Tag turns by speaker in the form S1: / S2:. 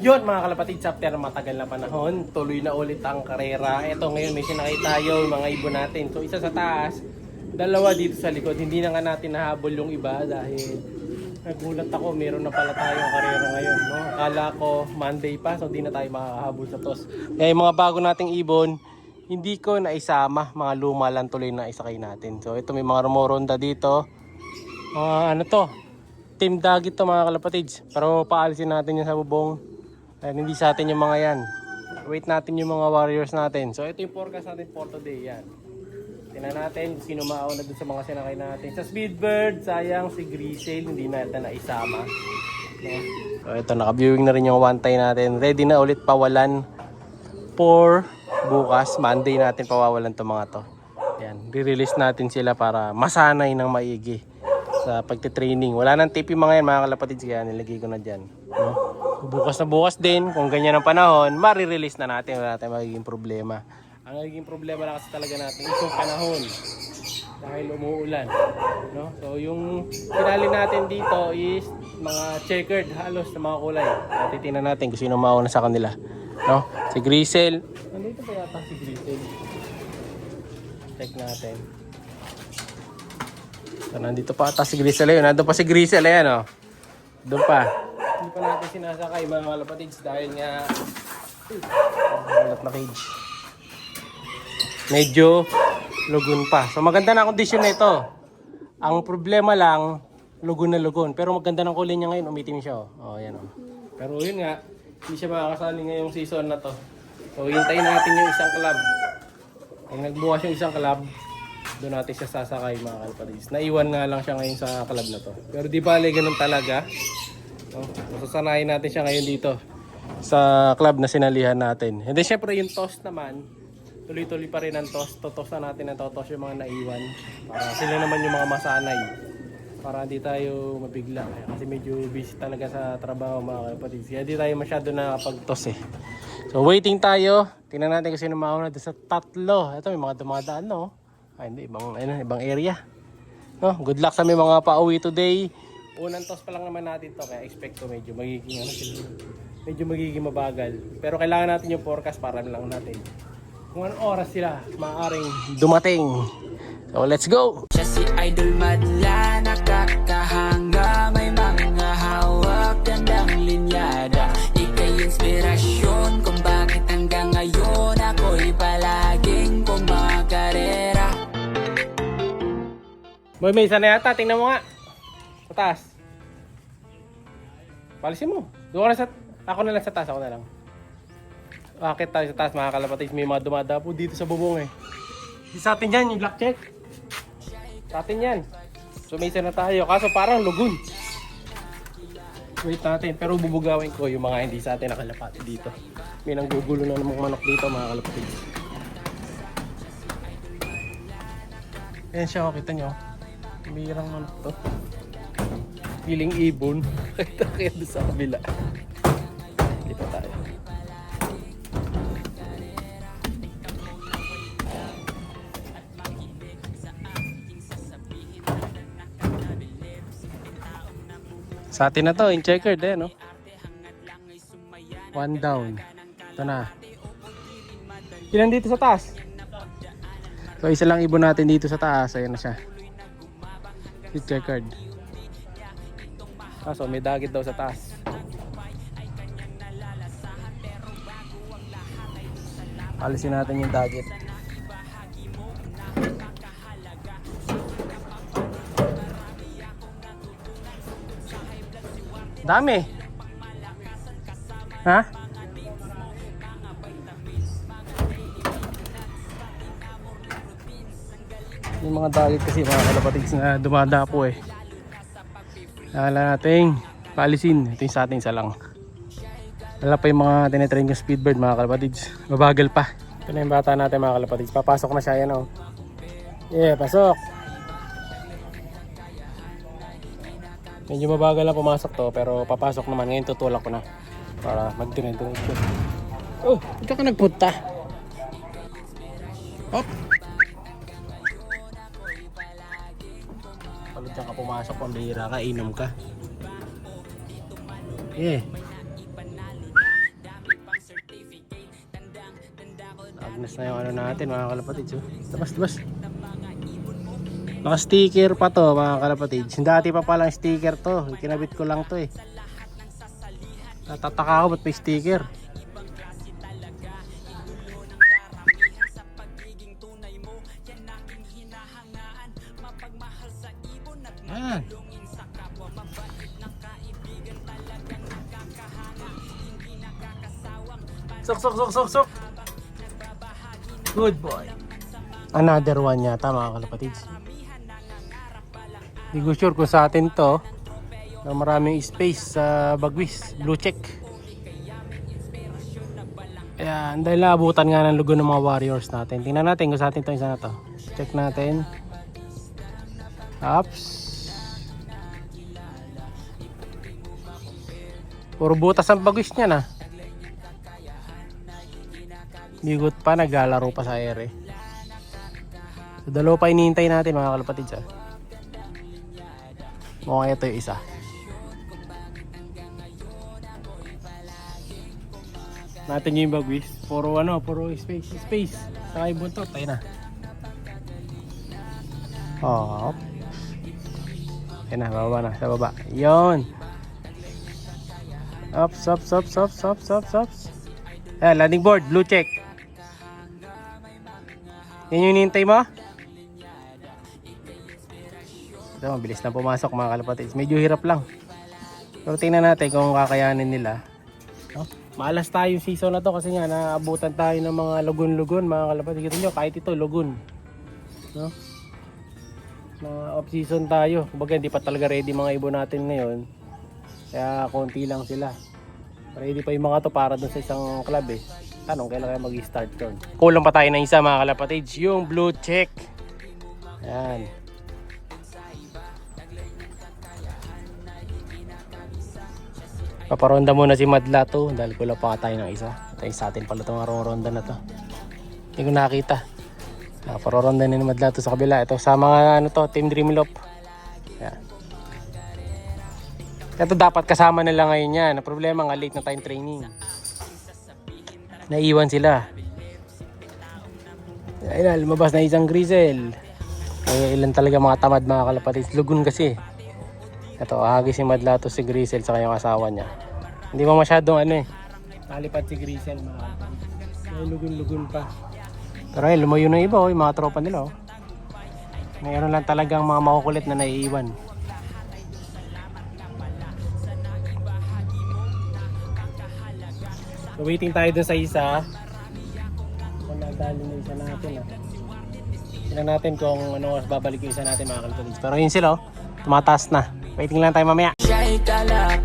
S1: Yun mga kalapatid, after matagal na panahon, tuloy na ulit ang karera. Ito ngayon may sinakay tayo, mga ibon natin. So isa sa taas, dalawa dito sa likod. Hindi na nga natin nahabol yung iba dahil nagulat ako, meron na pala tayong karera ngayon. No? Akala ko Monday pa, so di na tayo makakahabol sa tos. Kaya yung mga bago nating ibon, hindi ko naisama, mga luma lang tuloy na isakay natin. So ito may mga rumoronda dito. Ano to? Team Dagit to mga kalapatids. Pero paalisin natin yan sa bubong. Ayan, hindi sa atin yung mga yan. Wait natin yung mga warriors natin. So ito yung forecast natin for today. Yan. Tingnan natin sino mauna dun sa mga sinakay natin. Sa Speedbird, sayang si Grisel. Hindi natin naisama. No? So ito, naka-viewing na rin yung one tie natin. Ready na ulit pawalan for bukas. Monday natin pawawalan to mga to. Yan. Re-release natin sila para masanay ng maigi sa pagtitraining. Wala nang tip yung mga yan mga kalapatids. Kaya nilagay ko na dyan. No? Bukas na bukas din, kung ganyan ang panahon, marirelease na natin, wala tayong magiging problema. Ang magiging problema lang kasi talaga natin itong panahon dahil umuulan, no? So yung pinali natin dito is mga checkered halos na mga kulay. Titingnan natin kung sino mauna sa kanila, no? Si Grisel, nandito pa yata si Grisel. Check natin. So nandito pa ata si Grisel, ayun, nandun pa si Grisel, ayan, oh. Doon pa. Hindi pa natin sinasakay mga kalapatids dahil nga malat na cage. Medyo lugon pa. So maganda na kondisyon na ito. Ang problema lang, lugon na lugon. Pero maganda ng kulay niya ngayon, umitim siya. Oh, yan, oh. Pero yun nga, hindi siya makakasali ngayong season na to. So hintayin natin yung isang club. Pag nagbukas yung isang club, doon natin siya sasakay mga kalapatids. Naiwan nga lang siya ngayon sa club na to. Pero di bale ganun talaga. No? Sasanayin natin siya ngayon dito sa club na sinalihan natin. And then syempre yung toss naman, tuloy-tuloy pa rin ang toss. Totos na natin ang totos yung mga naiwan. Para sila naman yung mga masanay. Para hindi tayo mabigla. Kasi medyo busy talaga sa trabaho mga kapatid. Kaya hindi tayo masyado nakapag-toss eh. So waiting tayo. Tingnan natin kung sino mauna doon sa tatlo. Ito may mga dumadaan no. Hindi, ibang area. No? Good luck sa may mga pauwi today. Unang toss pa lang naman natin to, kaya expect ko medyo magiging medyo magiging mabagal. Pero kailangan natin yung forecast para lang natin kung anong oras sila maaaring dumating. So let's go!
S2: Siya si Idol Madla, nakakahanga, may mga hawak, gandang linyada. Ika'y inspirasyon kung bakit hanggang ngayon ako'y palaging kumakarera.
S1: Boy, may isa na yata, tingnan mo nga. Sa taas. Palisin mo. Doon ka na sa... Ako na lang sa taas. Ako na lang. Akit tayo sa taas mga kalapatids. May mga dumadapo dito sa bubong eh. Di sa atin yan yung black check. Sa atin yan. So may isa na tayo. Kaso parang lugun. Wait natin. Pero bubugawin ko yung mga hindi sa atin nakalapati dito. May nanggugulo na namang manok dito mga kalapatids. Ayan siya. Kita nyo. Mirang manok to. Piling ibon. Kita kaya doon sa kabila. Dito tayo. Sa atin na to, in checkered eh, no? One down. Ito na. Ilan dito sa taas? So isa lang ibon natin dito sa taas. Ayan na siya. In checkered. So may dagit daw sa taas. Alisin natin yung dagit. Dami. Ha? Yung mga dagit kasi mga kalapatids na dumadapo eh. Kailangan natin paalisin. Ito yung sa atin isa lang. Wala pa yung mga tinetrain yung Speedbird mga kalapatids. Mabagal pa. Ito na yung bata natin mga kalapatids. Papasok na siya yan oh. Yeah, pasok. Medyo mabagal lang pumasok to pero papasok naman. Ngayon tutulak ko na para mag-diretso. Oh, ito ka nagpunta. Hop. Palad ka pumasok, pambihira ka, inom ka. Yeah. Fairness na yung ano natin mga kalapatids. Oh. Labas. Naka-sticker pa to mga kalapatids. Dati pa palang sticker to. Kinabit ko lang to eh. Natataka ako ba't may sticker. Ayan. Sok. Good boy. Another one yata mga kalapatids. Hindi ko sure kung sa atin to. Na maraming space sa bagwis. Blue check. Ayan. Dahil naabutan nga ng lugo ng mga warriors natin. Tingnan natin kung sa atin to isa na to. Check natin. Ups. Puro butas ang bagwis niya na. Bigot pa, naglalaro pa sa ere. So, dalawa pa inihintay natin mga kalapatids. Mukhang ito yung isa. Natin yung bagwis. Puro space. Saka yung buntot, tayo na. Oh. Ayun na, bababa na, sa baba. Yun. Ups. Ayan, landing board, blue check. Yan yung hinihintay mo? Ito, mabilis na pumasok mga kalapatids. Medyo hirap lang. Pero tingnan natin kung kakayanin nila. No? Maalas tayo yung season na to kasi nga naabutan tayo ng mga lugon-lugon mga kalapatids. Kita nyo, kahit ito, lugon. No? Na off season tayo. Kumbaga hindi pa talaga ready mga ibon natin ngayon. Kaya konti lang sila. Ready pa yung mga to para dun sa isang club eh. Tanong kailan kaya mag-start yun. Kulang pa tayo ng isa mga kalapatids. Yung blue check. Ayan. Paparonda muna si Madla to. Dahil kulang pa tayo ng isa. Tayo sa atin pala itong ronda na to. Hindi ko nakita. Paparonda na ni Madla to sa kabila. Ito sa mga ano to, Team Dreamloop. Ayan. Ito dapat kasama nila ngayon yan. Ang problema nga late na tayong training. Naiwan sila. Ayun na, lumabas na isang grizzle. Ay, ilan talaga mga tamad mga kalapatids. Lugon kasi. Ito, ahagi si Madlato si grizzle sa kanyang asawa niya. Hindi mo masyadong ano eh. Nalipat si grizzle mga kalapatids. Ay, lugon-lugon pa. Pero ay, lumayo na iba oh, yung mga tropa nila oh. Mayroon lang talagang mga makukulit na naiiwan. So, waiting tayo dun sa isa. Kung nadali na isa natin tingnan natin kung ano babalik yung isa natin mga kalapatids. Pero yun sila oh, tumataas na. Waiting lang tayo mamaya.
S2: Siya'y kalap